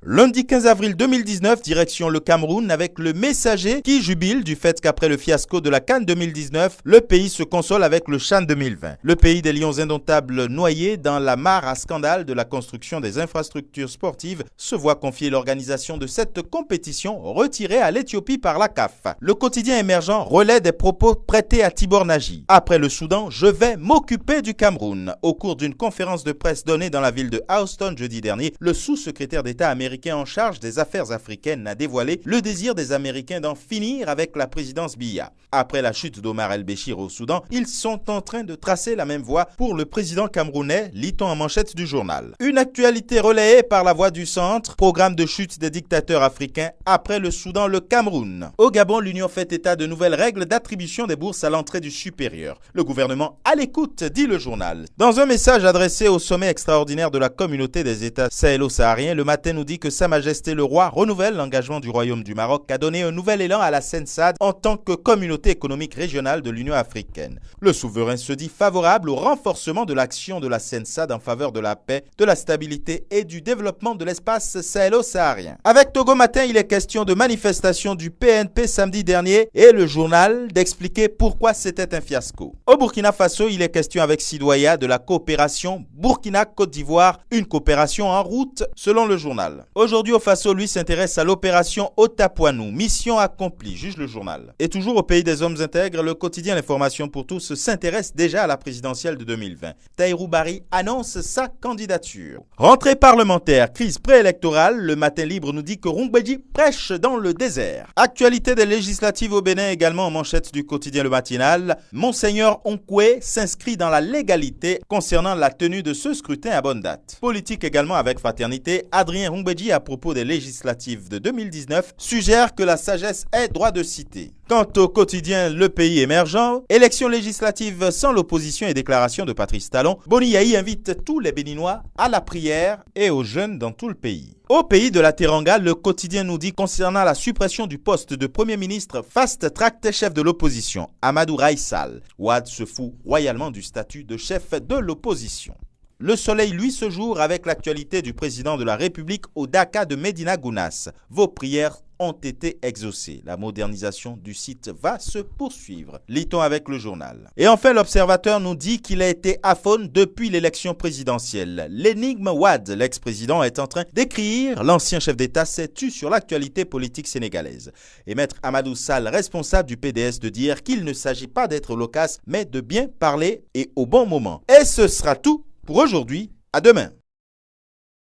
Lundi 15 avril 2019, direction le Cameroun avec le Messager qui jubile du fait qu'après le fiasco de la CAN 2019, le pays se console avec le CHAN 2020. Le pays des lions indomptables noyés dans la mare à scandale de la construction des infrastructures sportives se voit confier l'organisation de cette compétition retirée à l'Éthiopie par la CAF. Le quotidien émergent relaie des propos prêtés à Tibor Nagy. Après le Soudan, je vais m'occuper du Cameroun. Au cours d'une conférence de presse donnée dans la ville de Houston jeudi dernier, le sous-secrétaire d'État américain en charge des affaires africaines a dévoilé le désir des Américains d'en finir avec la présidence Biya. Après la chute d'Omar el-Béchir au Soudan, ils sont en train de tracer la même voie pour le président camerounais, lit-on en manchette du journal. Une actualité relayée par la Voix du Centre, programme de chute des dictateurs africains après le Soudan, le Cameroun. Au Gabon, l'Union fait état de nouvelles règles d'attribution des bourses à l'entrée du supérieur. Le gouvernement à l'écoute, dit le journal. Dans un message adressé au sommet extraordinaire de la communauté des États sahélo-sahariens, le Matin nous dit que Sa Majesté le Roi renouvelle l'engagement du Royaume du Maroc à donner un nouvel élan à la SENSAD en tant que communauté économique régionale de l'Union africaine. Le souverain se dit favorable au renforcement de l'action de la SENSAD en faveur de la paix, de la stabilité et du développement de l'espace sahélo-saharien. Avec Togo Matin, il est question de manifestation du PNP samedi dernier et le journal d'expliquer pourquoi c'était un fiasco. Au Burkina Faso, il est question avec Sidoya de la coopération Burkina-Côte d'Ivoire, une coopération en route selon le journal. Aujourd'hui, au Faso, lui, s'intéresse à l'opération Otapuanou. Mission accomplie, juge le journal. Et toujours au pays des hommes intègres, le quotidien L'Information pour tous s'intéresse déjà à la présidentielle de 2020. Tahirou Barry annonce sa candidature. Rentrée parlementaire, crise préélectorale, le Matin Libre nous dit que Rungbeji prêche dans le désert. Actualité des législatives au Bénin également en manchette du quotidien Le Matinal. Monseigneur Onkwe s'inscrit dans la légalité concernant la tenue de ce scrutin à bonne date. Politique également avec fraternité, Adrien Rungbeji à propos des législatives de 2019 suggère que la sagesse est droit de citer. Quant au quotidien Le Pays émergent, élection législative sans l'opposition et déclaration de Patrice Talon, Boni Yahi invite tous les Béninois à la prière et aux jeunes dans tout le pays. Au pays de la Teranga, le quotidien nous dit concernant la suppression du poste de Premier ministre fast-track chef de l'opposition, Amadou Raïsal. Ouad se fout royalement du statut de chef de l'opposition. Le Soleil, lui, ce jour avec l'actualité du président de la République au Dakar de Médina Gounass. Vos prières ont été exaucées. La modernisation du site va se poursuivre, lit-on avec le journal. Et enfin, l'Observateur nous dit qu'il a été aphone depuis l'élection présidentielle. L'énigme Ouad, l'ex-président, est en train d'écrire. L'ancien chef d'État s'est tu sur l'actualité politique sénégalaise. Et maître Amadou Sall, responsable du PDS, de dire qu'il ne s'agit pas d'être loquace, mais de bien parler et au bon moment. Et ce sera tout pour aujourd'hui. À demain.